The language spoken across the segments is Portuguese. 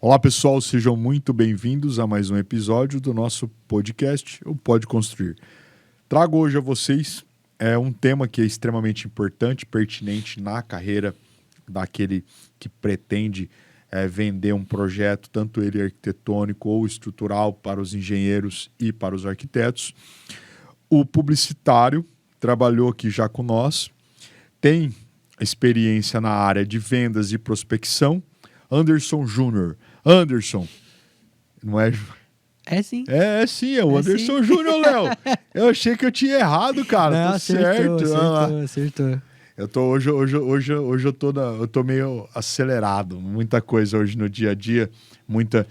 Olá pessoal, sejam muito bem-vindos a mais um episódio do nosso podcast, o Pode Construir. Trago hoje a vocês um tema que é extremamente importante, pertinente na carreira daquele que pretende vender um projeto, tanto ele arquitetônico ou estrutural, para os engenheiros e para os arquitetos. O publicitário trabalhou aqui já com nós, tem experiência na área de vendas e prospecção. Anderson Júnior. Anderson, não é? É sim. É sim, é o Anderson Júnior, Léo. Eu achei que eu tinha errado, cara. Não, Tô acertou, certo. acertou. Hoje eu tô meio acelerado. Muita coisa hoje no dia a dia, muita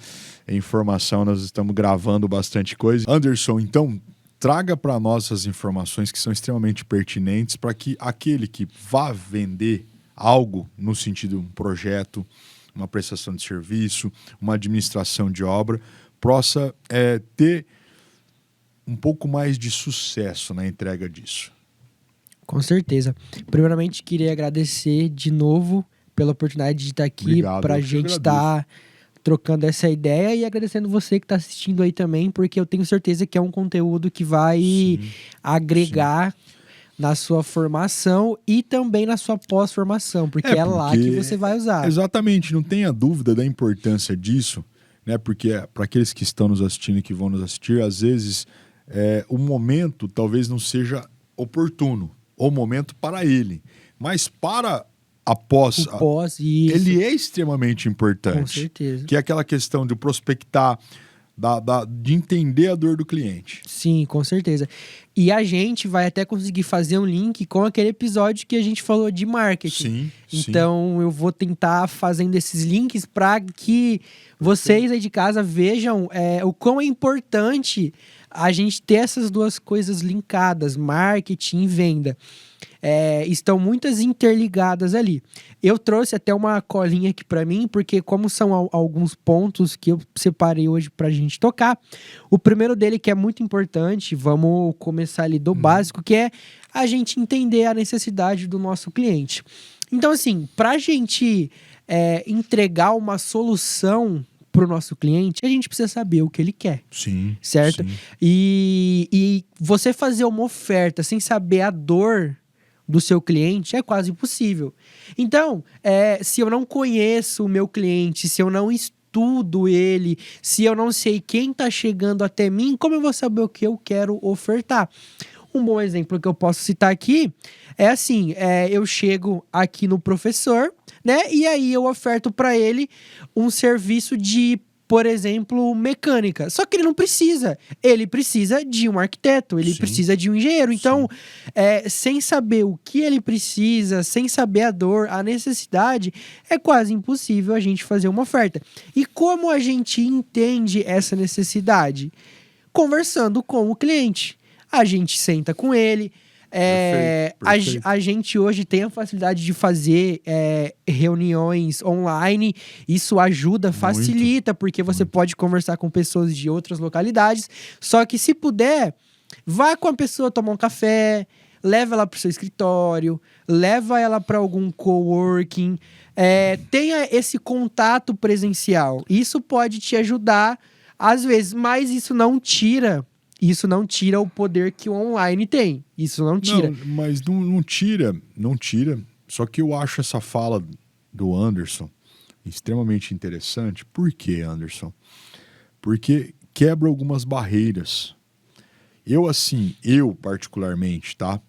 informação. Nós estamos gravando bastante coisa. Anderson, então, traga para nós as informações que são extremamente pertinentes para que aquele que vá vender algo, no sentido de um projeto, uma prestação de serviço, uma administração de obra, possa ter um pouco mais de sucesso na entrega disso. Com certeza. Primeiramente, queria agradecer de novo pela oportunidade de estar aqui para a gente estar trocando essa ideia e agradecendo você que está assistindo aí também, porque eu tenho certeza que é um conteúdo que vai agregar na sua formação e também na sua pós-formação, porque é lá que você vai usar. Exatamente, não tenha dúvida da importância disso, né? Porque para aqueles que estão nos assistindo e que vão nos assistir, às vezes o momento talvez não seja oportuno, o momento para ele, mas para ele é extremamente importante. Com certeza. Que é aquela questão de prospectar, de entender a dor do cliente. Sim, com certeza. E a gente vai até conseguir fazer um link com aquele episódio que a gente falou de marketing. Então, eu vou tentar fazendo esses links para que vocês aí de casa vejam o quão é importante a gente ter essas duas coisas linkadas, marketing e venda. Estão muitas interligadas ali. Eu trouxe até uma colinha aqui para mim, porque como são alguns pontos que eu separei hoje pra gente tocar, o primeiro dele que é muito importante, vamos começar ali do básico, que é a gente entender a necessidade do nosso cliente. Então assim, pra gente entregar uma solução para o nosso cliente, a gente precisa saber o que ele quer. Sim. Certo? Sim. E você fazer uma oferta sem saber a dor do seu cliente é quase impossível. Então, se eu não conheço o meu cliente, se eu não estudo ele, se eu não sei quem está chegando até mim, como eu vou saber o que eu quero ofertar? Um bom exemplo que eu posso citar aqui é assim, eu chego aqui no professor, né? E aí eu oferto para ele um serviço de, por exemplo, mecânica. Só que ele não precisa. Ele precisa de um arquiteto, ele precisa de um engenheiro. Então, sem saber o que ele precisa, sem saber a dor, a necessidade, é quase impossível a gente fazer uma oferta. E como a gente entende essa necessidade? Conversando com o cliente. A gente senta com ele. Perfeito. A gente hoje tem a facilidade de fazer reuniões online. Isso ajuda, facilita, porque você pode conversar com pessoas de outras localidades. Só que se puder, vá com a pessoa tomar um café, leva ela para o seu escritório, leva ela para algum coworking, tenha esse contato presencial. Isso pode te ajudar às vezes, mas isso não tira o poder que o online tem. Isso não tira. Não, mas não tira. Só que eu acho essa fala do Anderson extremamente interessante. Por quê, Anderson? Porque quebra algumas barreiras. Eu particularmente, tá?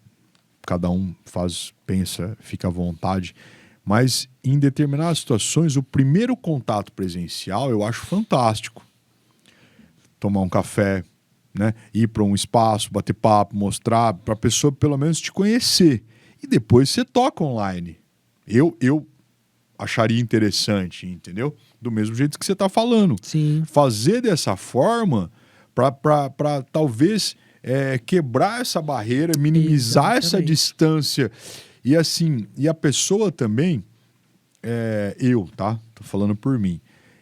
Cada um pensa, fica à vontade. Mas em determinadas situações, o primeiro contato presencial eu acho fantástico. Tomar um café, né? Ir para um espaço, bater papo, mostrar para a pessoa pelo menos te conhecer. E depois você toca online. Eu acharia interessante, entendeu? Do mesmo jeito que você está falando. Sim. Fazer dessa forma para talvez quebrar essa barreira, minimizar essa distância. E assim, e a pessoa também, tá? Tô falando por mim.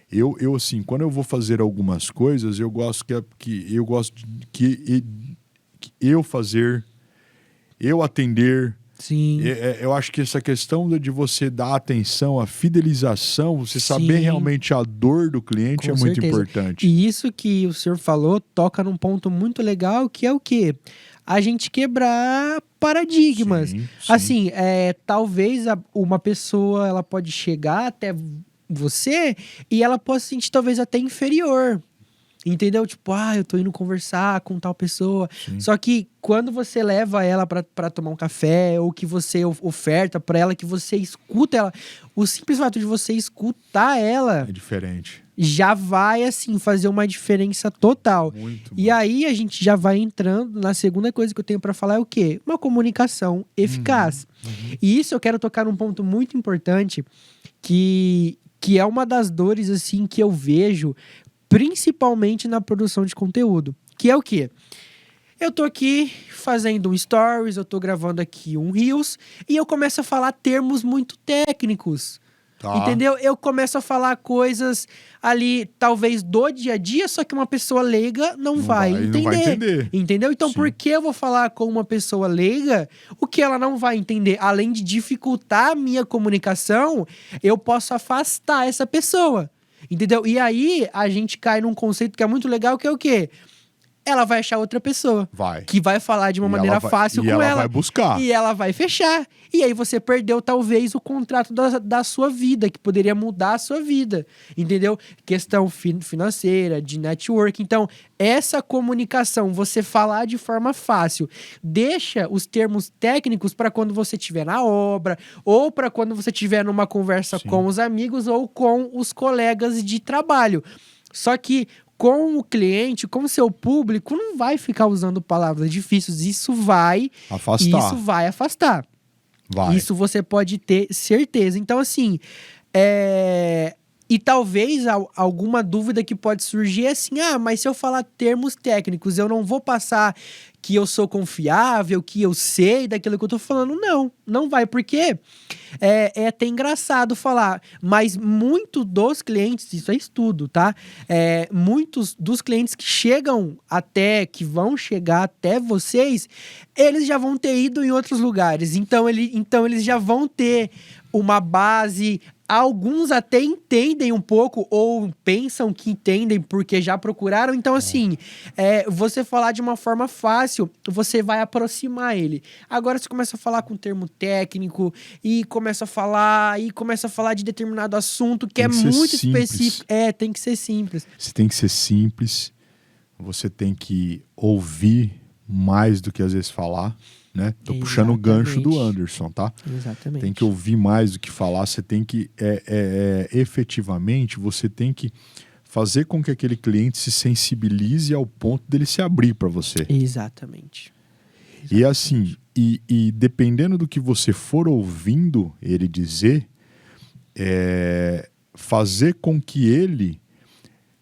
Eu assim, quando eu vou fazer algumas coisas, eu gosto que eu fazer, eu atender, Sim. Eu acho que essa questão de você dar atenção, a fidelização, você saber Sim. realmente a dor do cliente Com é muito certeza. importante. E isso que o senhor falou toca num ponto muito legal, que é o quê? A gente quebrar paradigmas. Sim, sim. Assim, talvez uma pessoa ela pode chegar até você e ela pode se sentir talvez até inferior. Entendeu? Tipo, eu tô indo conversar com tal pessoa. Sim. Só que quando você leva ela pra tomar um café, ou que você oferta pra ela, que você escuta ela, o simples fato de você escutar ela É diferente. já vai, assim, fazer uma diferença total. Muito E bom. aí a gente já vai entrando na segunda coisa que eu tenho pra falar é o quê? Uma comunicação eficaz. E isso eu quero tocar num ponto muito importante, que é uma das dores, assim, que eu vejo principalmente na produção de conteúdo, que é o quê? Eu tô aqui fazendo um stories, eu tô gravando aqui um reels e eu começo a falar termos muito técnicos. Tá. Entendeu? Eu começo a falar coisas ali, talvez do dia a dia, só que uma pessoa leiga não vai entender. Entendeu? Então, Sim. por que eu vou falar com uma pessoa leiga o que ela não vai entender? Além de dificultar a minha comunicação, eu posso afastar essa pessoa. Entendeu? E aí, a gente cai num conceito que é muito legal, que é o quê? Ela vai achar outra pessoa. Vai. Que vai falar de uma maneira fácil com ela. E ela vai buscar. E ela vai fechar. E aí você perdeu, talvez, o contrato da sua vida, que poderia mudar a sua vida. Entendeu? Questão financeira, de network. Então, essa comunicação, você falar de forma fácil, deixa os termos técnicos para quando você estiver na obra, ou para quando você estiver numa conversa Sim. com os amigos ou com os colegas de trabalho. Só que com o cliente, com o seu público, não vai ficar usando palavras difíceis. Isso vai afastar. Vai. Isso você pode ter certeza. Então, assim, e talvez alguma dúvida que pode surgir é assim, mas se eu falar termos técnicos, eu não vou passar que eu sou confiável, que eu sei daquilo que eu tô falando. Não vai, porque é até engraçado falar, mas muitos dos clientes, isso é estudo, tá? Muitos dos clientes que vão chegar até vocês, eles já vão ter ido em outros lugares, então eles já vão ter uma base. Alguns até entendem um pouco ou pensam que entendem porque já procuraram. Então, assim, você falar de uma forma fácil, você vai aproximar ele. Agora, você começa a falar com termo técnico e começa a falar de determinado assunto que é muito específico. Tem que ser simples. Você tem que ser simples, você tem que ouvir mais do que às vezes falar. Né? Tô puxando o gancho do Anderson, tá? Exatamente. Tem que ouvir mais do que falar, você tem que, efetivamente, você tem que fazer com que aquele cliente se sensibilize ao ponto dele se abrir para você. Exatamente. E assim, e dependendo do que você for ouvindo ele dizer, fazer com que ele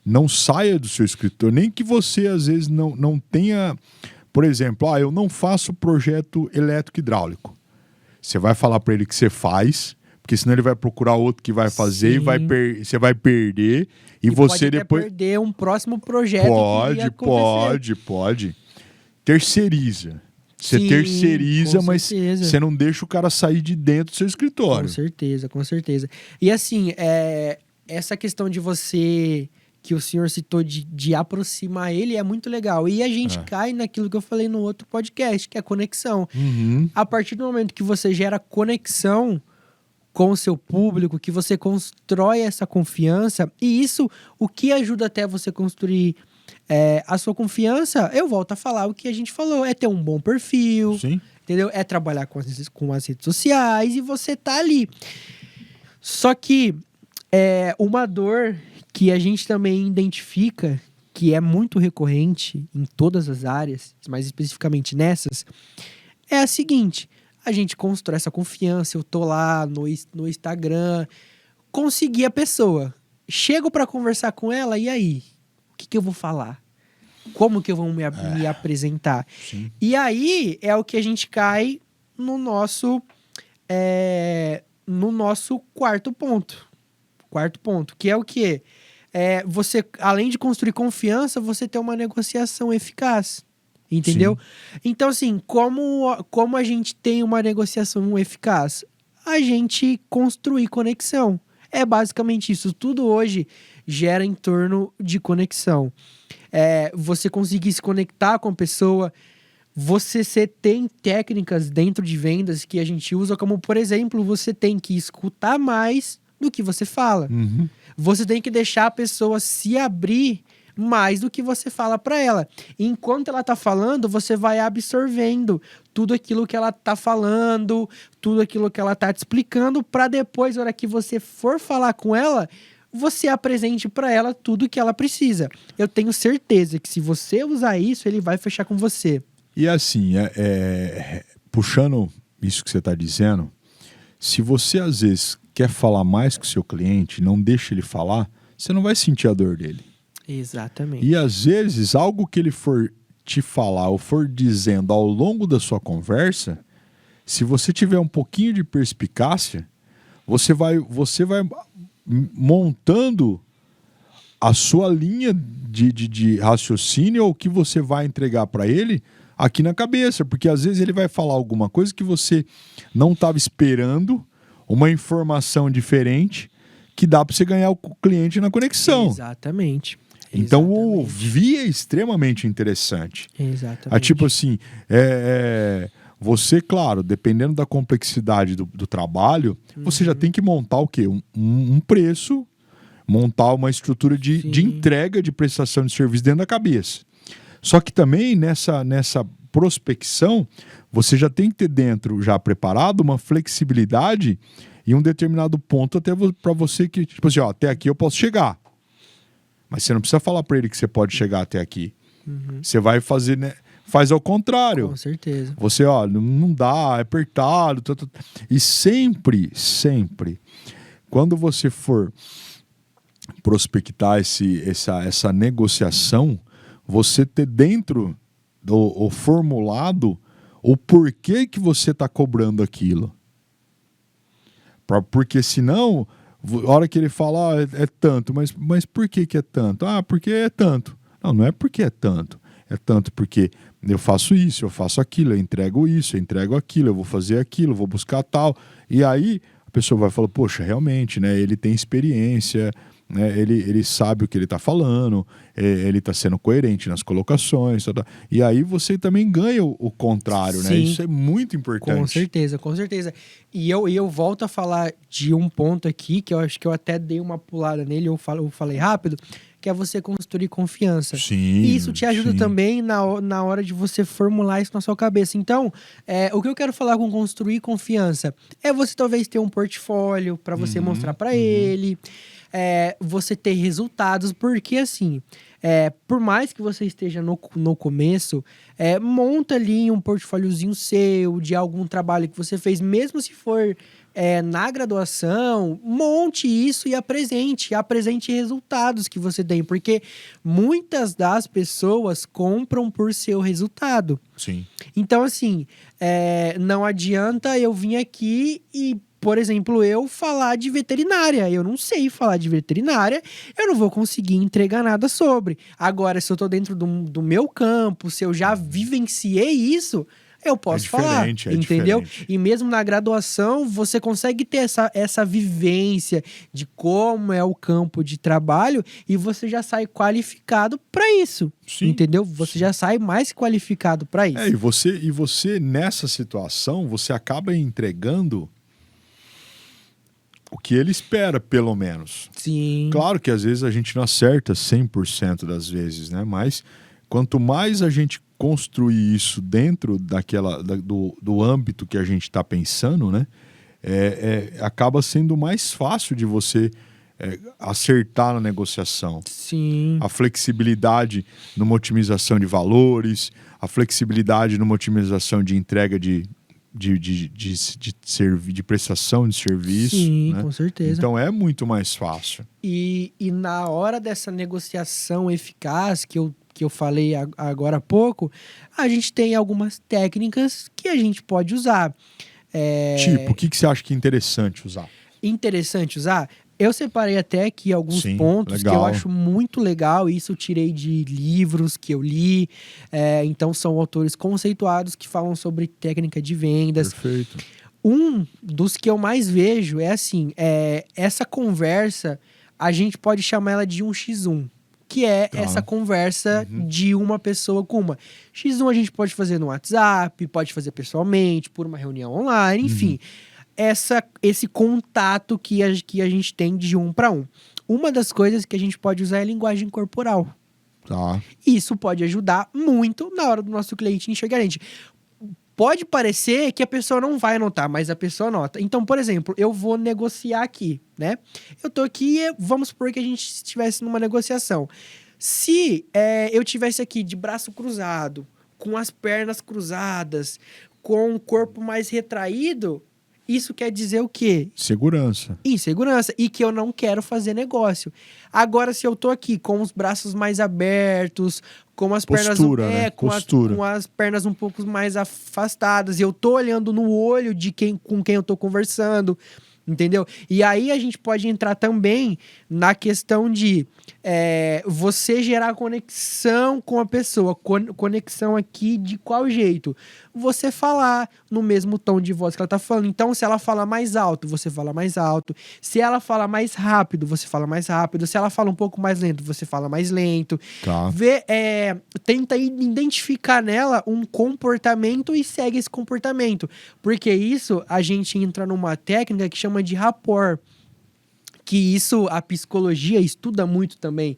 não saia do seu escritório, nem que você às vezes não tenha... Por exemplo, eu não faço projeto elétrico hidráulico. Você vai falar para ele que você faz, porque senão ele vai procurar outro que vai fazer. E você vai perder. E você pode depois perder um próximo projeto. Pode. Terceiriza. Você terceiriza, mas você não deixa o cara sair de dentro do seu escritório. Com certeza. E assim, essa questão de você... que o senhor citou de aproximar ele é muito legal. E a gente cai naquilo que eu falei no outro podcast, que é a conexão. A partir do momento que você gera conexão com o seu público, que você constrói essa confiança, e isso, o que ajuda até você construir a sua confiança, eu volto a falar o que a gente falou, é ter um bom perfil, Sim. Entendeu? É trabalhar com as redes sociais e você tá ali. Só que uma dor que a gente também identifica, que é muito recorrente em todas as áreas, mas especificamente nessas, é a seguinte: a gente constrói essa confiança, eu tô lá no Instagram, consegui a pessoa, chego para conversar com ela, e aí? O que eu vou falar? Como que eu vou me apresentar? Sim. E aí é o que a gente cai no nosso quarto ponto. Quarto ponto, que é o quê? Você, além de construir confiança, você ter uma negociação eficaz. Entendeu? Então, assim, como a gente tem uma negociação eficaz? A gente construir conexão. É basicamente isso. Tudo hoje gera em torno de conexão. Você conseguir se conectar com a pessoa. Você tem técnicas dentro de vendas que a gente usa, como, por exemplo, você tem que escutar mais do que você fala. Uhum. Você tem que deixar a pessoa se abrir mais do que você fala para ela. Enquanto ela tá falando, você vai absorvendo tudo aquilo que ela tá falando, tudo aquilo que ela tá te explicando, para depois, na hora que você for falar com ela, você apresente para ela tudo que ela precisa. Eu tenho certeza que se você usar isso, ele vai fechar com você. E assim, puxando isso que você está dizendo, se você às vezes quer falar mais com o seu cliente, não deixa ele falar, você não vai sentir a dor dele. Exatamente. E às vezes, algo que ele for te falar ou for dizendo ao longo da sua conversa, se você tiver um pouquinho de perspicácia, você vai montando a sua linha de raciocínio ou o que você vai entregar para ele aqui na cabeça, porque às vezes ele vai falar alguma coisa que você não estava esperando, uma informação diferente que dá para você ganhar o cliente na conexão. Exatamente. Então, o ouvir é extremamente interessante. Exatamente. Tipo assim, você, claro, dependendo da complexidade do trabalho, você já tem que montar o quê? Um preço, montar uma estrutura de entrega de prestação de serviço dentro da cabeça. Só que também nessa prospecção, você já tem que ter dentro, já preparado, uma flexibilidade e um determinado ponto até para você que, tipo assim, ó, até aqui eu posso chegar. Mas você não precisa falar para ele que você pode chegar até aqui. Você vai fazer, né? Faz ao contrário. Com certeza. Você, ó, não dá, é apertado. E sempre, quando você for prospectar essa negociação, você ter dentro do formulado o porquê que você está cobrando aquilo. Porque senão, a hora que ele fala, é tanto, mas por que é tanto? Ah, porque é tanto. Não é porque é tanto. É tanto porque eu faço isso, eu faço aquilo, eu entrego isso, eu entrego aquilo, eu vou fazer aquilo, eu vou buscar tal. E aí a pessoa vai falar, poxa, realmente, né? Ele tem experiência, né, ele sabe o que ele está falando, ele está sendo coerente nas colocações. E aí você também ganha o contrário, né? Isso é muito importante. Com certeza. E eu volto a falar de um ponto aqui, que eu acho que eu até dei uma pulada nele, eu falei rápido, que é você construir confiança. Sim, e isso te ajuda também na hora de você formular isso na sua cabeça. Então, o que eu quero falar com construir confiança é você talvez ter um portfólio para você mostrar para ele, você ter resultados, porque assim, por mais que você esteja no começo, monta ali um portfóliozinho seu, de algum trabalho que você fez, mesmo se for na graduação, monte isso e apresente resultados que você tem, porque muitas das pessoas compram por seu resultado. Sim. Então, assim, não adianta eu vir aqui e, por exemplo, eu falar de veterinária. Eu não sei falar de veterinária, eu não vou conseguir entregar nada sobre. Agora, se eu tô dentro do meu campo, se eu já vivenciei isso, eu posso falar, entendeu? Diferente. E mesmo na graduação, você consegue ter essa vivência de como é o campo de trabalho e você já sai qualificado para isso, entendeu? Você já sai mais qualificado para isso. E você, nessa situação, você acaba entregando o que ele espera, pelo menos. Sim. Claro que às vezes a gente não acerta 100% das vezes, né? Mas quanto mais a gente construir isso dentro do âmbito que a gente está pensando, né? Acaba sendo mais fácil de você acertar na negociação. Sim. A flexibilidade numa otimização de valores, a flexibilidade numa otimização de entrega de prestação de serviço. Sim, né? com certeza. Então é muito mais fácil. E na hora dessa negociação eficaz que eu falei agora há pouco, a gente tem algumas técnicas que a gente pode usar. Tipo, o que você acha que é interessante usar? Interessante usar? Eu separei até aqui alguns Sim, pontos que eu legal. acho muito legal. Isso eu tirei de livros que eu li. Então, são autores conceituados que falam sobre técnica de vendas. Perfeito. Um dos que eu mais vejo é assim, essa conversa, a gente pode chamar ela de um X1, que é Tá. essa conversa de uma pessoa com uma. X1 a gente pode fazer no WhatsApp, pode fazer pessoalmente, por uma reunião online, enfim. Esse contato que a gente tem de um para um. Uma das coisas que a gente pode usar é a linguagem corporal. Tá. Isso pode ajudar muito na hora do nosso cliente enxergar a gente. Pode parecer que a pessoa não vai notar, mas a pessoa nota. Então, por exemplo, eu vou negociar aqui, né? Eu tô aqui, vamos supor que a gente estivesse numa negociação. Se eu tivesse aqui de braço cruzado, com as pernas cruzadas, com o corpo mais retraído, isso quer dizer o quê? Segurança. Insegurança. E que eu não quero fazer negócio. Agora, se eu tô aqui com os braços mais abertos, com as Postura, pernas... né? Com Postura. com as pernas um pouco mais afastadas. E eu tô olhando no olho de com quem eu tô conversando. Entendeu? E aí a gente pode entrar também na questão de você gerar conexão com a pessoa. Conexão aqui de qual jeito? Você falar no mesmo tom de voz que ela tá falando. Então, se ela fala mais alto, você fala mais alto. Se ela fala mais rápido, você fala mais rápido. Se ela fala um pouco mais lento, você fala mais lento. Tá. Tenta identificar nela um comportamento e segue esse comportamento. Porque isso, a gente entra numa técnica que chama de rapport. Que isso, a psicologia estuda muito também.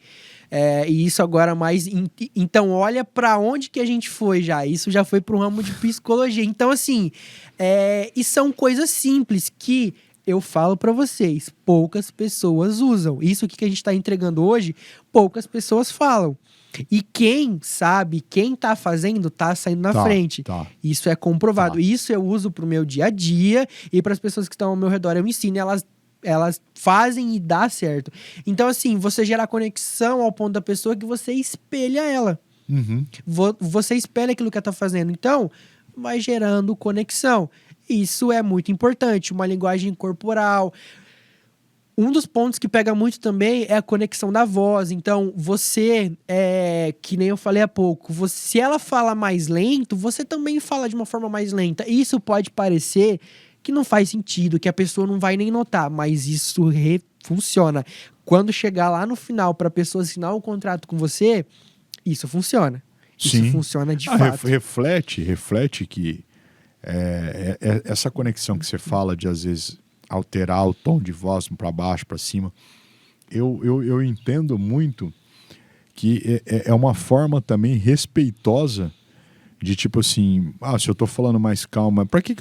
E isso agora mais... Então, olha para onde que a gente foi já. Isso já foi para o ramo de psicologia. Então, assim, e são coisas simples que eu falo para vocês, poucas pessoas usam. Isso aqui que a gente está entregando hoje, poucas pessoas falam. E quem sabe, quem tá fazendo, tá saindo na frente. Tá. Isso é comprovado. Tá. Isso eu uso pro meu dia a dia e para as pessoas que estão ao meu redor eu ensino, elas fazem e dá certo. Então, assim, você gerar conexão ao ponto da pessoa que você espelha ela. Você espelha aquilo que ela tá fazendo. Então, vai gerando conexão. Isso é muito importante. Uma linguagem corporal. Um dos pontos que pega muito também é a conexão da voz. Então, você, que nem eu falei há pouco, se ela fala mais lento, você também fala de uma forma mais lenta. Isso pode parecer que não faz sentido, que a pessoa não vai nem notar, mas isso funciona. Quando chegar lá no final para a pessoa assinar um contrato com você, isso funciona. Isso funciona de fato. Reflete que essa conexão que você fala de, às vezes, alterar o tom de voz para baixo, para cima, eu entendo muito que é uma forma também respeitosa de tipo assim, se eu tô falando mais calma, pra que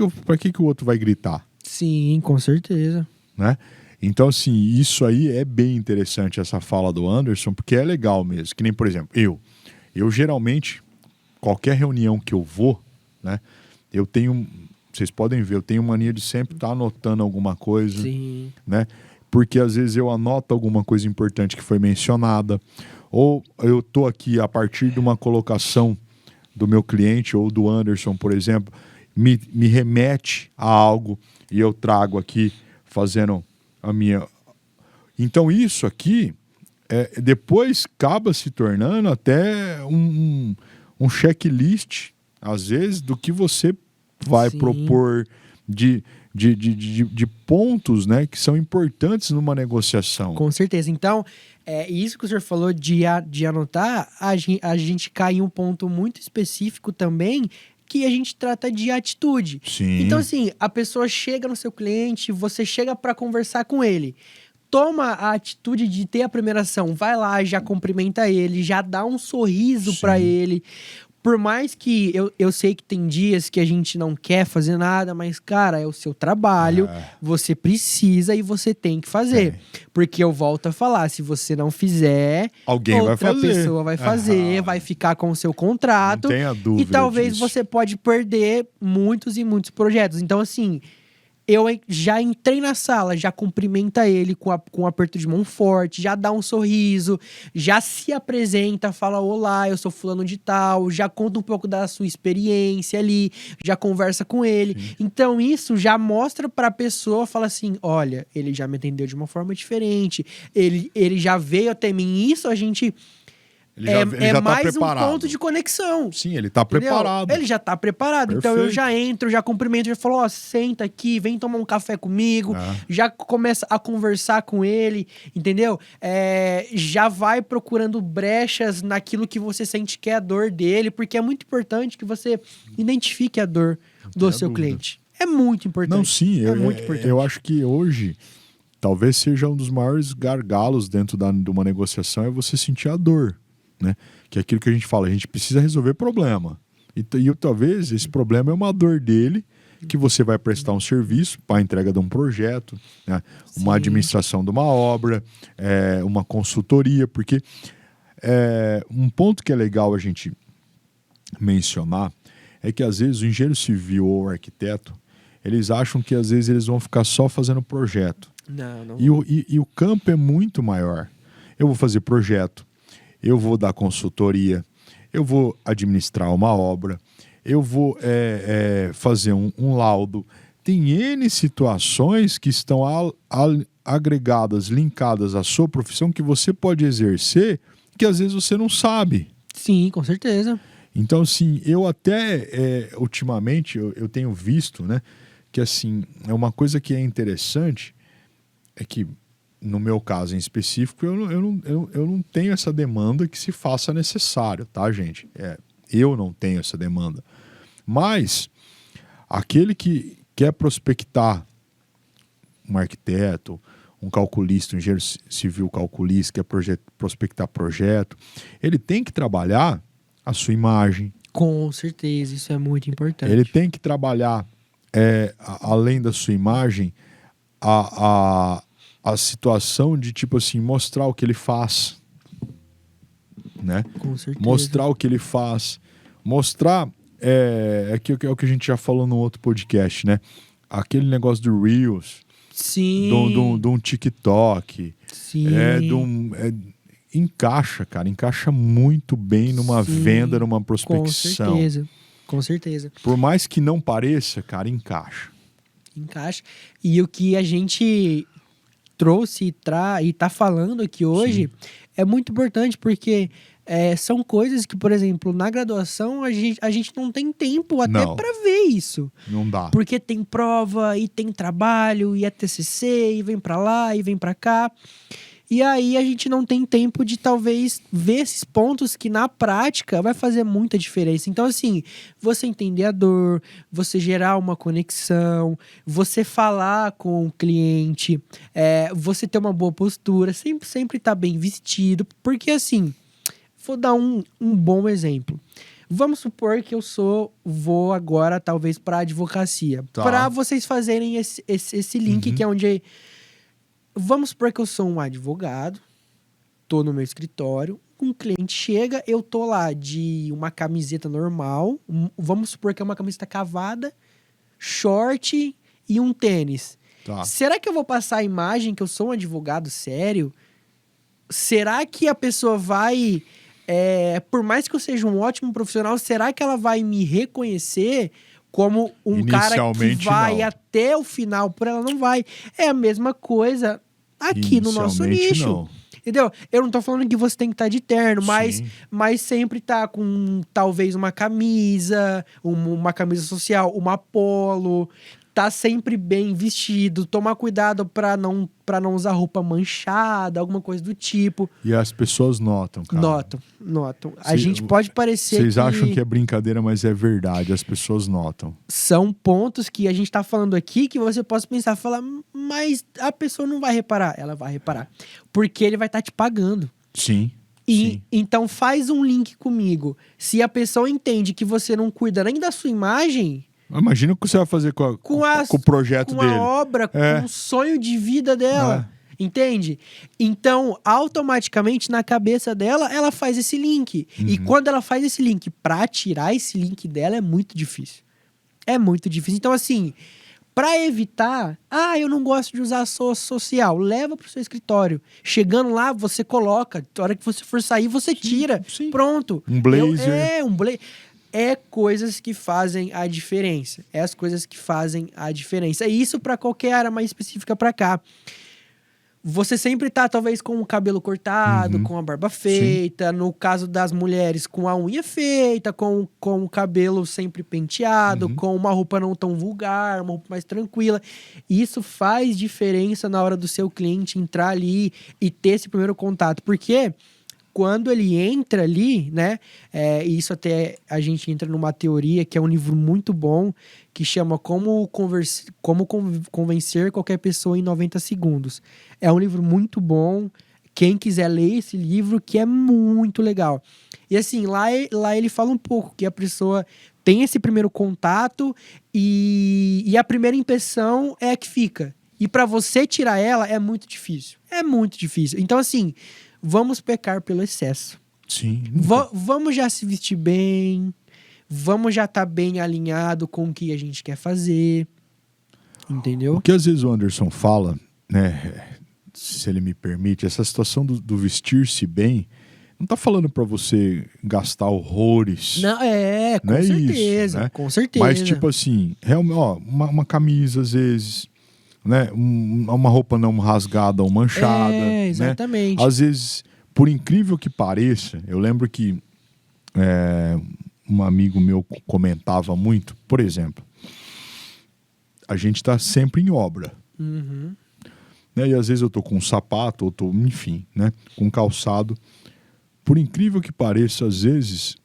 o outro vai gritar? Sim, com certeza. Né? Então, assim, isso aí é bem interessante, essa fala do Anderson, porque é legal mesmo. Que nem, por exemplo, eu geralmente, qualquer reunião que eu vou, né, eu tenho, vocês podem ver, eu tenho mania de sempre estar anotando alguma coisa. Sim. Né? Porque às vezes eu anoto alguma coisa importante que foi mencionada, ou eu tô aqui a partir de uma colocação do meu cliente ou do Anderson, por exemplo, me remete a algo e eu trago aqui fazendo a minha... Então isso aqui depois acaba se tornando até um checklist, às vezes, do que você vai propor de pontos, né, que são importantes numa negociação. Com certeza. Então, isso que o senhor falou de anotar, a gente cai em um ponto muito específico também, que a gente trata de atitude. Sim. Então, assim, a pessoa chega no seu cliente, você chega para conversar com ele. Toma a atitude de ter a primeira ação. Vai lá, já cumprimenta ele, já dá um sorriso para ele. Por mais que eu sei que tem dias que a gente não quer fazer nada, mas, cara, é o seu trabalho, você precisa e você tem que fazer. Porque eu volto a falar, se você não fizer, alguém outra vai fazer. pessoa vai fazer, vai ficar com o seu contrato. Não tenha dúvida e talvez disso. você pode perder muitos e muitos projetos. Então, assim, já entrei na sala, já cumprimenta ele com um aperto de mão forte, já dá um sorriso, já se apresenta, fala olá, eu sou fulano de tal, já conta um pouco da sua experiência ali, já conversa com ele. Sim. Então isso já mostra pra pessoa, fala assim, olha, ele já me atendeu de uma forma diferente, ele já veio até mim, isso a gente... Ele já tá mais preparado. um ponto de conexão. Sim, ele tá Entendeu? preparado. Ele já tá preparado. Perfeito. Então eu já entro, já cumprimento, já falo, ó, senta aqui, vem tomar um café comigo. Já começa a conversar com ele, entendeu? Já vai procurando brechas naquilo que você sente que é a dor dele, porque é muito importante que você identifique a dor do seu cliente. É muito importante. Não, sim, muito importante. Eu acho que hoje talvez seja um dos maiores gargalos dentro de uma negociação é você sentir a dor. Né? Que é aquilo que a gente fala, a gente precisa resolver problema. E talvez esse problema é uma dor dele, que você vai prestar um serviço para a entrega de um projeto, né? Uma administração de uma obra, uma consultoria, porque um ponto que é legal a gente mencionar é que às vezes o engenheiro civil ou o arquiteto, eles acham que às vezes eles vão ficar só fazendo projeto. Não. E o campo é muito maior. Eu vou fazer projeto, eu vou dar consultoria, eu vou administrar uma obra, eu vou fazer um laudo. Tem N situações que estão agregadas, linkadas à sua profissão que você pode exercer que às vezes você não sabe. Sim, com certeza. Então, assim, eu até ultimamente eu tenho visto, né, que assim, é uma coisa que é interessante, é que no meu caso em específico, eu não tenho essa demanda que se faça necessário, tá, gente? Eu não tenho essa demanda. Mas aquele que quer prospectar um arquiteto, um calculista, um engenheiro civil calculista, quer prospectar projeto, ele tem que trabalhar a sua imagem. Com certeza, isso é muito importante. Ele tem que trabalhar, além da sua imagem, a situação de, tipo assim, mostrar o que ele faz, né? Com certeza. Mostrar o que ele faz. Mostrar, é o que a gente já falou no outro podcast, né? Aquele negócio do Reels. Sim. De um TikTok. Sim. Encaixa, cara. Encaixa muito bem numa venda, numa prospecção. Com certeza. Por mais que não pareça, cara, encaixa. Encaixa. E o que a gente trouxe e tá falando aqui hoje é muito importante, porque são coisas que, por exemplo, na graduação a gente não tem tempo até para ver isso. Não dá. Porque tem prova, e tem trabalho, e é TCC, e vem para lá, e vem para cá. E aí a gente não tem tempo de talvez ver esses pontos que na prática vai fazer muita diferença. Então assim, você entender a dor, você gerar uma conexão, você falar com o cliente, você ter uma boa postura, sempre tá bem vestido. Porque assim, vou dar um bom exemplo. Vamos supor que vou agora talvez para advocacia. Tá. Para vocês fazerem esse link que é onde... Vamos supor que eu sou um advogado, tô no meu escritório, um cliente chega, eu tô lá de uma camiseta normal, vamos supor que é uma camiseta cavada, short e um tênis. Tá. Será que eu vou passar a imagem que eu sou um advogado sério? Será que a pessoa vai, por mais que eu seja um ótimo profissional, será que ela vai me reconhecer como um cara que vai até o final? Por ela não vai. É a mesma coisa aqui no nosso nicho. Não. Entendeu? Eu não tô falando que você tem que estar de terno, mas sempre tá com talvez uma camisa, uma camisa social, uma polo, tá sempre bem vestido, tomar cuidado pra não usar roupa manchada, alguma coisa do tipo. E as pessoas notam, cara. Notam. A gente pode parecer Vocês acham que é brincadeira, mas é verdade, as pessoas notam. São pontos que a gente tá falando aqui que você pode pensar, falar, mas a pessoa não vai reparar. Ela vai reparar. Porque ele vai estar te pagando. Sim. Então faz um link comigo. Se a pessoa entende que você não cuida nem da sua imagem... Imagina o que você vai fazer com o projeto dele. Com a obra, com o sonho de vida dela. Entende? Então, automaticamente, na cabeça dela, ela faz esse link. E quando ela faz esse link, pra tirar esse link dela, é muito difícil. É muito difícil. Então, assim, Para evitar, eu não gosto de usar social, leva para o seu escritório. Chegando lá, você coloca, na hora que você for sair, você tira. Sim. Pronto. Um blazer. Um blazer. É coisas que fazem a diferença. É as coisas que fazem a diferença. É isso para qualquer área mais específica para cá. Você sempre tá, talvez, com o cabelo cortado, com a barba feita. No caso das mulheres, com a unha feita, com o cabelo sempre penteado, com uma roupa não tão vulgar, uma roupa mais tranquila. Isso faz diferença na hora do seu cliente entrar ali e ter esse primeiro contato. Porque quando ele entra ali, né? Isso até a gente entra numa teoria que é um livro muito bom, que chama Como Convencer Qualquer Pessoa em 90 Segundos. É um livro muito bom. Quem quiser ler esse livro, que é muito legal. E assim, lá ele fala um pouco que a pessoa tem esse primeiro contato e a primeira impressão é a que fica. E para você tirar ela é muito difícil. É muito difícil. Então, assim, vamos pecar pelo excesso. Sim. Vamos já se vestir bem. Vamos já estar bem alinhado com o que a gente quer fazer. Entendeu? O que às vezes o Anderson fala, né? Se ele me permite, essa situação do vestir-se bem, não tá falando para você gastar horrores. Não, com não certeza, isso, né? com certeza. Mas tipo assim, realmente, uma camisa às vezes, né? Uma roupa não rasgada ou manchada. Exatamente. Né? Às vezes, por incrível que pareça, eu lembro que um amigo meu comentava muito, por exemplo, a gente tá sempre em obra. Uhum. Né? E às vezes eu tô com um sapato, ou tô, enfim, né? Com um calçado. Por incrível que pareça, às vezes,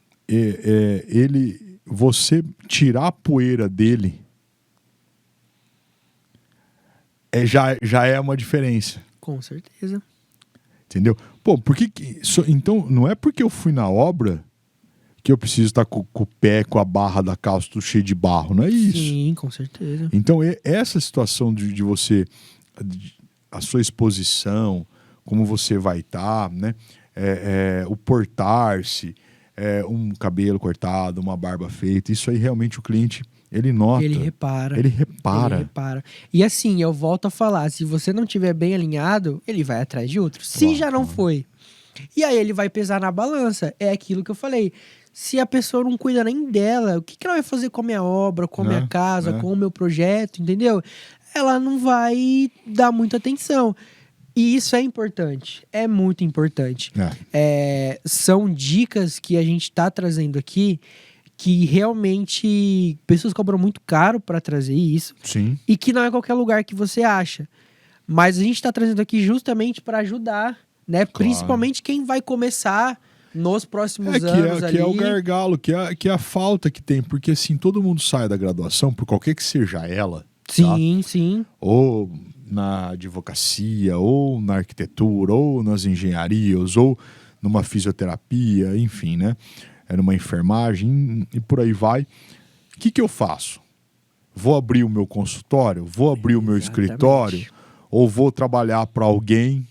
você tirar a poeira dele já é uma diferença. Com certeza. Entendeu? Pô, então, não é porque eu fui na obra que eu preciso estar com o pé, com a barra da calça tudo cheio de barro, não é isso? Sim, com certeza. Então, essa situação de você, a sua exposição, como você vai estar, né? O portar-se, um cabelo cortado, uma barba feita, isso aí realmente o cliente, ele nota. Ele repara. Ele repara. E assim, eu volto a falar, se você não tiver bem alinhado, ele vai atrás de outro. Se já não foi. E aí ele vai pesar na balança. É aquilo que eu falei. Se a pessoa não cuida nem dela, o que ela vai fazer com a minha obra, com a minha casa, com o meu projeto, entendeu? Ela não vai dar muita atenção. E isso é importante, é muito importante. São dicas que a gente está trazendo aqui que realmente pessoas cobram muito caro para trazer isso. Sim. E que não é qualquer lugar que você acha. Mas a gente está trazendo aqui justamente para ajudar, né? Claro. Principalmente quem vai começar nos próximos anos ali. Que é o gargalo, que é a falta que tem. Porque assim, todo mundo sai da graduação, por qualquer que seja ela. Sim, tá? sim. Ou na advocacia, ou na arquitetura, ou nas engenharias, ou numa fisioterapia, enfim, né? Numa enfermagem e por aí vai. O que eu faço? Vou abrir o meu consultório? Vou abrir o meu escritório? Ou vou trabalhar para alguém,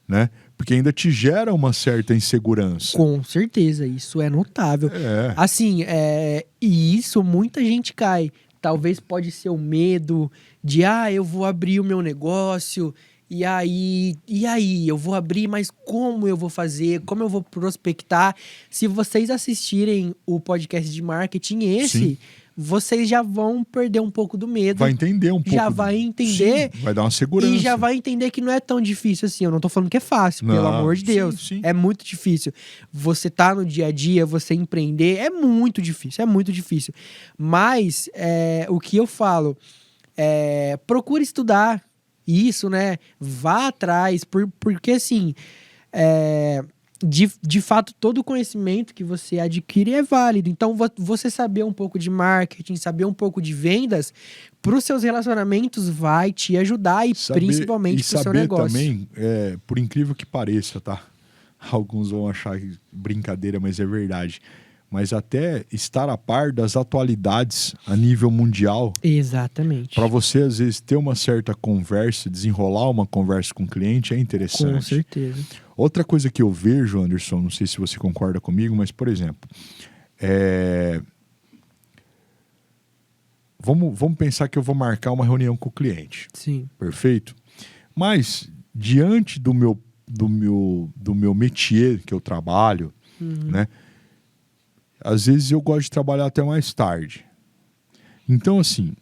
né? Porque ainda te gera uma certa insegurança. Com certeza, isso é notável. Assim, e isso muita gente cai. Talvez pode ser o medo de, eu vou abrir o meu negócio, e aí, eu vou abrir, mas como eu vou fazer? Como eu vou prospectar? Se vocês assistirem o podcast de marketing Sim. vocês já vão perder um pouco do medo. Vai entender um pouco. Já vai entender. Sim, vai dar uma segurança. E já vai entender que não é tão difícil assim. Eu não tô falando que é fácil, pelo amor de Deus. Sim. É muito difícil. Você tá no dia a dia, você empreender, é muito difícil. É muito difícil. Mas, o que eu falo, procure estudar isso, né? Vá atrás, porque assim... De fato, todo o conhecimento que você adquire é válido. Então, você saber um pouco de marketing, saber um pouco de vendas, para os seus relacionamentos vai te ajudar principalmente para o seu negócio. Também, por incrível que pareça, tá? Alguns vão achar brincadeira, mas é verdade. Mas até estar a par das atualidades a nível mundial. Exatamente. Para você, às vezes, ter uma certa conversa, desenrolar uma conversa com o cliente é interessante. Com certeza. Outra coisa que eu vejo, Anderson, não sei se você concorda comigo, mas, por exemplo, vamos pensar que eu vou marcar uma reunião com o cliente. Sim. Perfeito? Mas, diante do meu métier que eu trabalho, né? Às vezes eu gosto de trabalhar até mais tarde. Então, assim,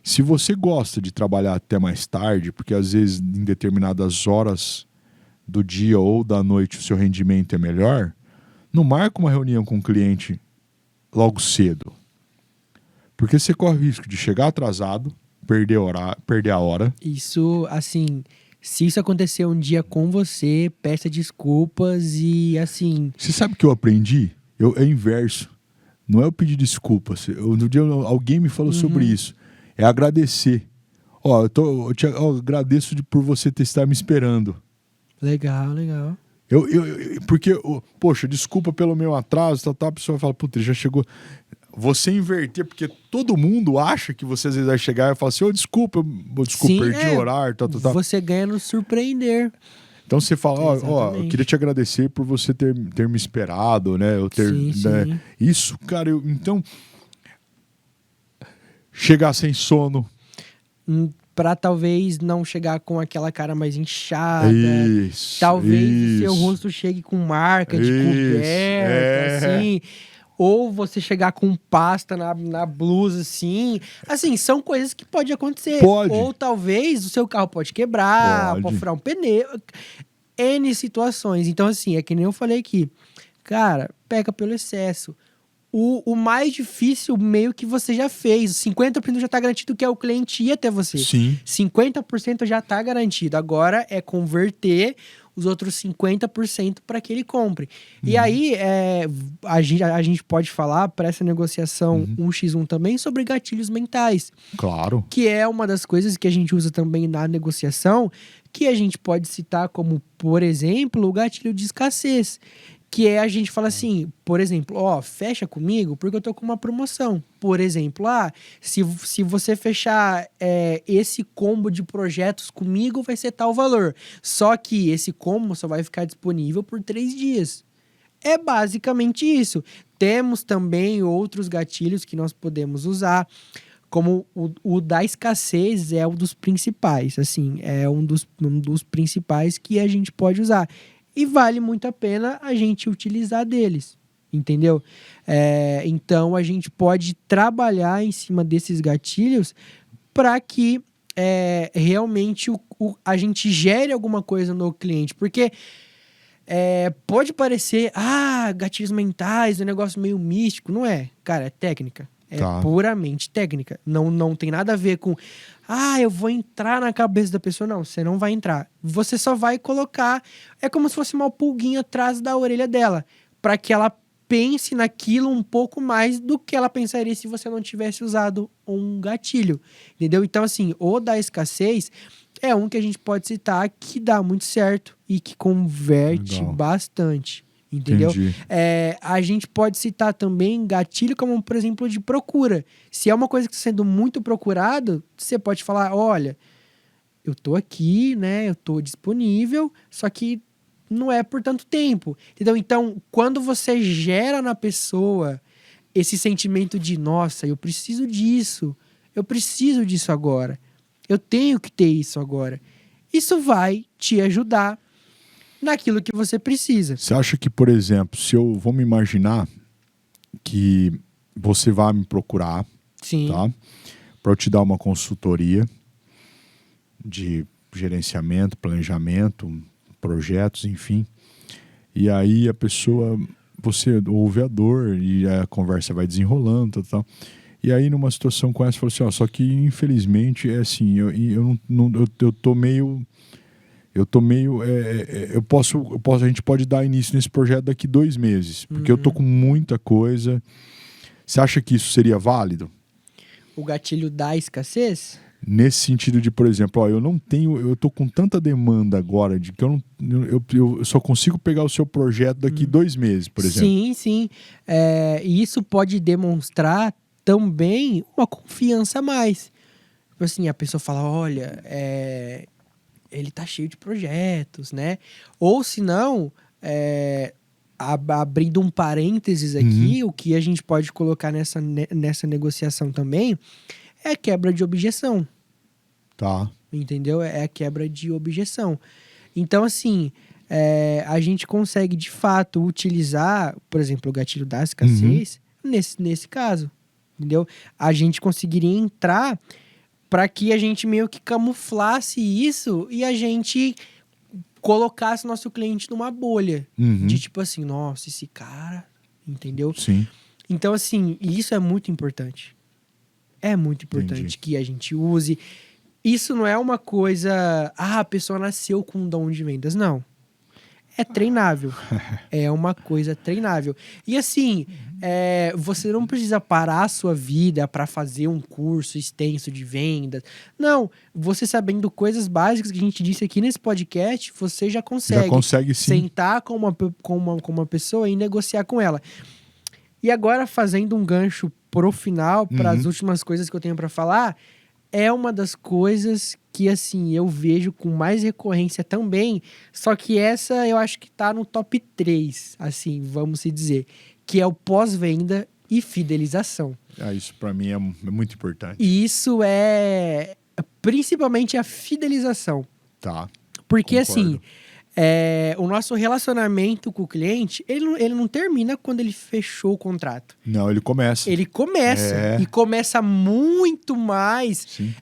se você gosta de trabalhar até mais tarde, porque às vezes em determinadas horas do dia ou da noite o seu rendimento é melhor, não marca uma reunião com o cliente logo cedo. Porque você corre o risco de chegar atrasado, perder a hora. Isso, assim, se isso acontecer um dia com você, peça desculpas e, assim... Você sabe o que eu aprendi? É inverso. Não é eu pedir desculpas. No dia alguém me falou sobre isso. É agradecer. Ó, eu agradeço por você estar me esperando. Legal, legal. Porque, poxa, desculpa pelo meu atraso, a pessoa fala, puta, ele já chegou. Você inverter, porque todo mundo acha que você às vezes vai chegar e falar assim, desculpa, Sim, perdi o horário, Você ganha no surpreender. Então você fala, eu queria te agradecer por você ter me esperado, né? Sim. Isso, cara, então chegar sem sono. Pra talvez não chegar com aquela cara mais inchada. Isso. Talvez o seu rosto chegue com marca de coberta, assim. Ou você chegar com pasta na blusa, assim. Assim, são coisas que podem acontecer. Pode. Ou talvez o seu carro pode quebrar, pode furar um pneu. N situações. Então, assim, é que nem eu falei aqui. Cara, peca pelo excesso. O mais difícil meio que você já fez. 50% já tá garantido que é o cliente ir até você. Sim. 50% já tá garantido. Agora é converter os outros 50% para que ele compre. E aí, a gente pode falar para essa negociação 1x1 também sobre gatilhos mentais. Claro. Que é uma das coisas que a gente usa também na negociação, que a gente pode citar como, por exemplo, o gatilho de escassez. Que é a gente fala assim, por exemplo, fecha comigo porque eu tô com uma promoção. Por exemplo, se você fechar esse combo de projetos comigo, vai ser tal valor. Só que esse combo só vai ficar disponível por 3 dias. É basicamente isso. Temos também outros gatilhos que nós podemos usar, como o da escassez é um dos principais, assim, é um dos principais que a gente pode usar. E vale muito a pena a gente utilizar deles, entendeu? Então, a gente pode trabalhar em cima desses gatilhos para que realmente a gente gere alguma coisa no cliente. Porque pode parecer, gatilhos mentais, um negócio meio místico. Não é, cara, é técnica. É puramente técnica. Não tem nada a ver com... eu vou entrar na cabeça da pessoa. Não, você não vai entrar. Você só vai colocar... É como se fosse uma pulguinha atrás da orelha dela. Para que ela pense naquilo um pouco mais do que ela pensaria se você não tivesse usado um gatilho. Entendeu? Então, assim, o da escassez é um que a gente pode citar que dá muito certo e que converte bastante. Entendeu? A gente pode citar também gatilho como, por exemplo, de procura. Se é uma coisa que está sendo muito procurado, você pode falar, olha, eu tô aqui, né? Eu tô disponível, só que não é por tanto tempo. Entendeu? Então, quando você gera na pessoa esse sentimento de, nossa, eu preciso disso agora. Eu tenho que ter isso agora. Isso vai te ajudar naquilo que você precisa. Você acha que, por exemplo, vamos imaginar que você vai me procurar, tá? Para eu te dar uma consultoria de gerenciamento, planejamento, projetos, enfim. E aí você ouve a dor e a conversa vai desenrolando, tal. E aí numa situação com essa, você fala assim, só que infelizmente é assim, eu tô meio... a gente pode dar início nesse projeto daqui 2 meses, porque eu tô com muita coisa. Você acha que isso seria válido? O gatilho da escassez? Nesse sentido de, por exemplo, eu tô com tanta demanda agora de que eu só consigo pegar o seu projeto daqui 2 meses, por exemplo. Sim. E isso pode demonstrar também uma confiança a mais. Tipo assim, a pessoa fala, olha, ele tá cheio de projetos, né? Ou se não, abrindo um parênteses aqui, o que a gente pode colocar nessa negociação também é quebra de objeção. Tá. Entendeu? É a quebra de objeção. Então, assim, a gente consegue, de fato, utilizar, por exemplo, o gatilho da escassez nesse caso. Entendeu? A gente conseguiria entrar para que a gente meio que camuflasse isso e a gente colocasse nosso cliente numa bolha. De tipo assim, nossa, esse cara, entendeu? Sim. Então, assim, isso é muito importante. É muito importante que a gente use. Isso não é uma coisa... a pessoa nasceu com um dom de vendas. Não. É treinável. É uma coisa treinável. E assim, você não precisa parar a sua vida para fazer um curso extenso de vendas. Não. Você sabendo coisas básicas que a gente disse aqui nesse podcast, você já consegue. Já consegue, sim. Sentar com uma pessoa e negociar com ela. E agora, fazendo um gancho pro final, para as últimas coisas que eu tenho para falar, é uma das coisas que, assim, eu vejo com mais recorrência também, só que essa eu acho que tá no top 3, assim, vamos se dizer, que é o pós-venda e fidelização. Isso para mim é muito importante. E isso é principalmente a fidelização. Tá. Porque, Concordo. assim, o nosso relacionamento com o cliente, ele não termina quando ele fechou o contrato. Não, ele começa. Ele começa. E começa muito mais. Sim.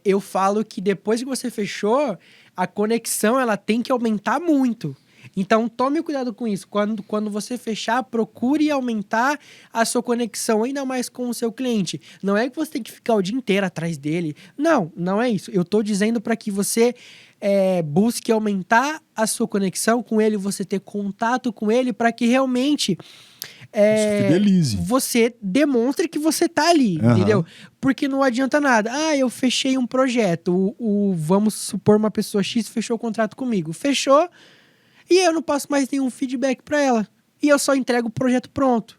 Eu falo que depois que você fechou, a conexão ela tem que aumentar muito. Então, tome cuidado com isso. Quando você fechar, procure aumentar a sua conexão ainda mais com o seu cliente. Não é que você tem que ficar o dia inteiro atrás dele. Não, não é isso. Eu estou dizendo para que você busque aumentar a sua conexão com ele, você ter contato com ele, para que realmente fidelize. você demonstre que você tá ali, entendeu? Porque não adianta nada. Eu fechei um projeto. Vamos supor uma pessoa X fechou o contrato comigo. Fechou. E eu não passo mais nenhum feedback para ela. E eu só entrego o projeto pronto.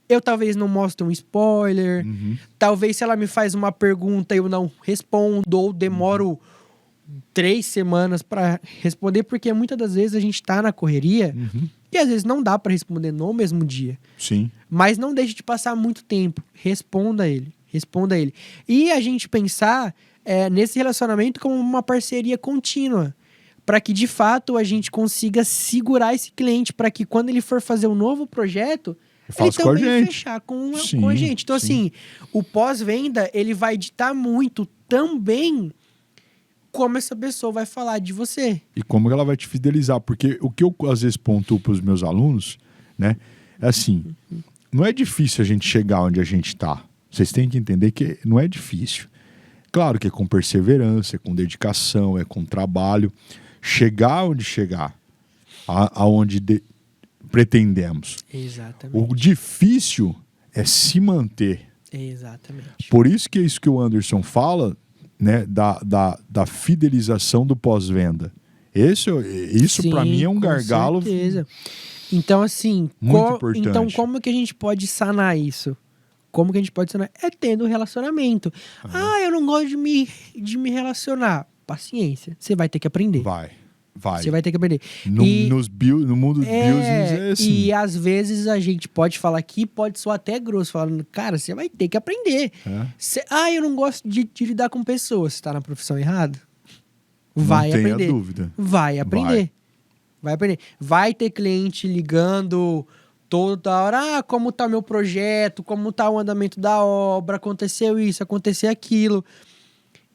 Eu talvez não mostre um spoiler. Talvez se ela me faz uma pergunta eu não respondo. Ou demoro 3 semanas para responder. Porque muitas das vezes a gente tá na correria. E às vezes não dá para responder no mesmo dia. Sim. Mas não deixe de passar muito tempo. Responda ele. E a gente pensar nesse relacionamento como uma parceria contínua. Para que, de fato, a gente consiga segurar esse cliente, para que quando ele for fazer um novo projeto, ele também fechar com a gente. Então, assim, o pós-venda, ele vai ditar muito também como essa pessoa vai falar de você. E como ela vai te fidelizar. Porque o que eu, às vezes, pontuo para os meus alunos, né? É assim, não é difícil a gente chegar onde a gente está. Vocês têm que entender que não é difícil. Claro que é com perseverança, é com dedicação, é com trabalho. Chegar onde chegar, aonde pretendemos. Exatamente. O difícil é se manter. Exatamente. Por isso que é isso que o Anderson fala, né, da fidelização do pós-venda. Isso para mim é um gargalo. Certeza. Então, assim, muito importante. Então, como que a gente pode sanar isso? Como que a gente pode sanar? É tendo um relacionamento. Eu não gosto de me relacionar. Paciência. Você vai ter que aprender. Vai. Você vai ter que aprender. No mundo dos business é assim. E às vezes a gente pode falar aqui, pode soar até grosso, falando, cara, você vai ter que aprender. Eu não gosto de lidar com pessoas. Você tá na profissão errada? Vai aprender. Não tenha dúvida. Vai aprender. Vai aprender. Vai ter cliente ligando toda hora. Como tá meu projeto? Como tá o andamento da obra? Aconteceu isso, aconteceu aquilo.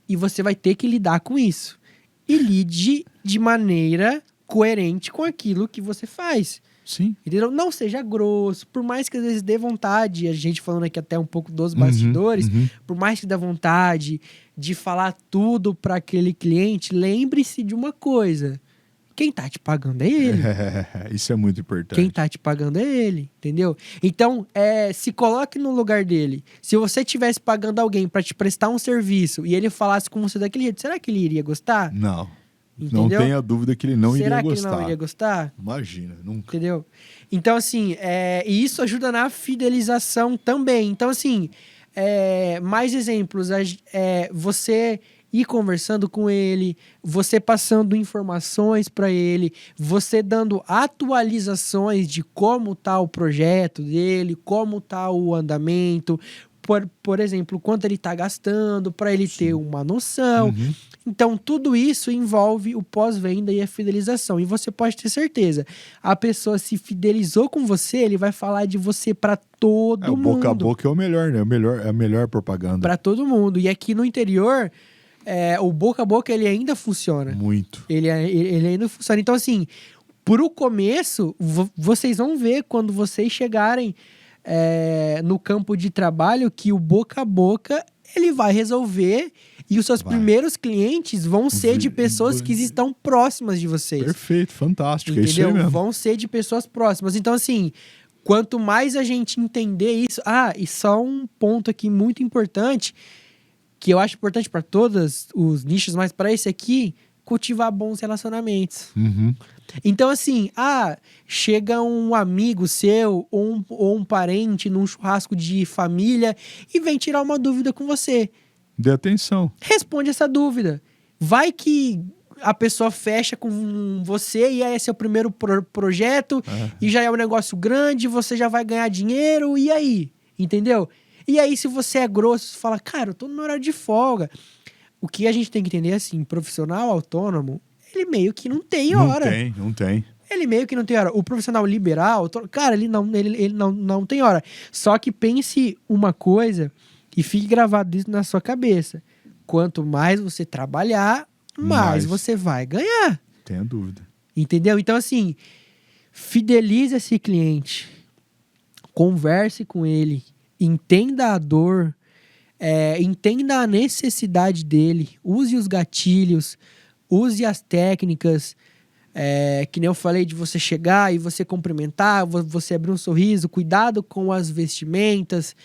E você vai ter que lidar com isso. E lide de maneira coerente com aquilo que você faz. Sim. Entendeu? Não seja grosso. Por mais que às vezes dê vontade, a gente falando aqui até um pouco dos bastidores, por mais que dê vontade de falar tudo para aquele cliente, lembre-se de uma coisa. Quem tá te pagando é ele. Isso é muito importante. Quem tá te pagando é ele, entendeu? Então, se coloque no lugar dele. Se você estivesse pagando alguém para te prestar um serviço e ele falasse com você daquele jeito, será que ele iria gostar? Não. Entendeu? Não tenha dúvida que ele não iria gostar. Será que ele não iria gostar? Imagina, nunca. Entendeu? Então, assim, e isso ajuda na fidelização também. Então, assim, mais exemplos. Você ir conversando com ele, você passando informações para ele, você dando atualizações de como tá o projeto dele, como tá o andamento, por exemplo, quanto ele tá gastando, para ele ter uma noção. Uhum. Então, tudo isso envolve o pós-venda e a fidelização. E você pode ter certeza, a pessoa se fidelizou com você, ele vai falar de você para todo O mundo. boca a boca é o melhor, né? É a melhor propaganda. Para todo mundo. E aqui no interior, o boca a boca ele ainda funciona. Muito. Ele ainda funciona. Então, assim, pro começo, vocês vão ver quando vocês chegarem no campo de trabalho que o boca a boca ele vai resolver e os seus primeiros clientes vão ser de pessoas que estão próximas de vocês. Perfeito, fantástico. Entendeu? É isso aí mesmo. Vão ser de pessoas próximas. Então, assim, quanto mais a gente entender isso... e só um ponto aqui muito importante, que eu acho importante para todos os nichos, mas para esse aqui, cultivar bons relacionamentos. Uhum. Então, assim, chega um amigo seu ou um parente num churrasco de família e vem tirar uma dúvida com você. Dê atenção. Responde essa dúvida. Vai que a pessoa fecha com você e aí é seu primeiro projeto e já é um negócio grande, você já vai ganhar dinheiro, e aí? Entendeu? E aí, se você é grosso, você fala, cara, eu tô no meu horário de folga. O que a gente tem que entender é assim, profissional autônomo, ele meio que não tem hora. Não tem. Ele meio que não tem hora. O profissional liberal, cara, ele não tem hora. Só que pense uma coisa e fique gravado isso na sua cabeça. Quanto mais você trabalhar, mais você vai ganhar. Tenha dúvida. Entendeu? Então, assim, fidelize esse cliente. Converse com ele. Entenda a dor. Entenda a necessidade dele. Use os gatilhos. Use as técnicas. Que nem eu falei, de você chegar e você cumprimentar, você abrir um sorriso, cuidado com as vestimentas,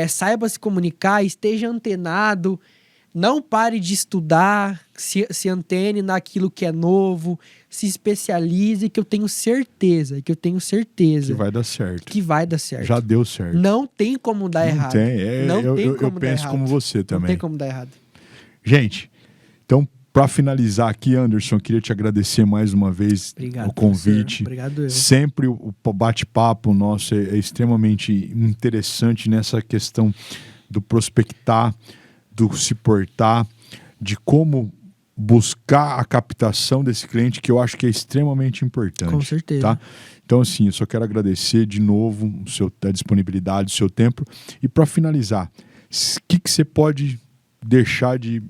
saiba se comunicar, esteja antenado, não pare de estudar, se antene naquilo que é novo, se especialize, que eu tenho certeza. Que vai dar certo. Que vai dar certo. Já deu certo. Não tem como dar errado. Eu penso como você também. Não tem como dar errado. Gente, então, para finalizar aqui, Anderson, eu queria te agradecer mais uma vez o convite. Obrigado. Sempre o bate-papo nosso é extremamente interessante nessa questão do prospectar, do se portar, de como buscar a captação desse cliente, que eu acho que é extremamente importante. Com certeza. Tá? Então, assim, eu só quero agradecer de novo a disponibilidade, o seu tempo. E para finalizar, o que você pode deixar de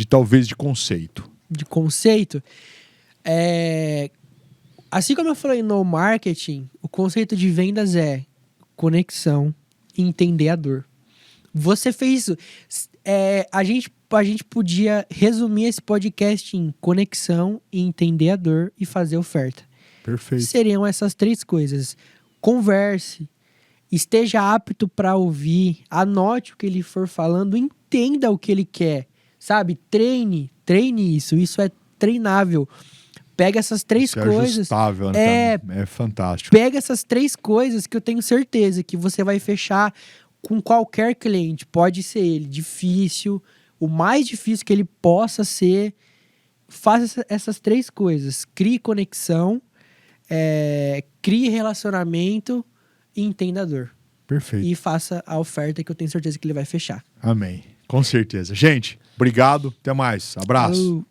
talvez de conceito? De conceito? Assim como eu falei no marketing, o conceito de vendas é conexão e entender a dor. Você fez isso. A gente podia resumir esse podcast em conexão e entender a dor e fazer oferta. Perfeito. Seriam essas três coisas. Converse, esteja apto para ouvir, anote o que ele for falando, entenda o que ele quer. Sabe? Treine isso. Isso é treinável. Pega essas três coisas. É ajustável, né? É fantástico. Pega essas três coisas que eu tenho certeza que você vai fechar com qualquer cliente. Pode ser ele difícil, o mais difícil que ele possa ser. Faça essas três coisas. Crie conexão, crie relacionamento e entenda a dor. Perfeito. E faça a oferta que eu tenho certeza que ele vai fechar. Amém. Com certeza. Gente, obrigado. Até mais. Abraço.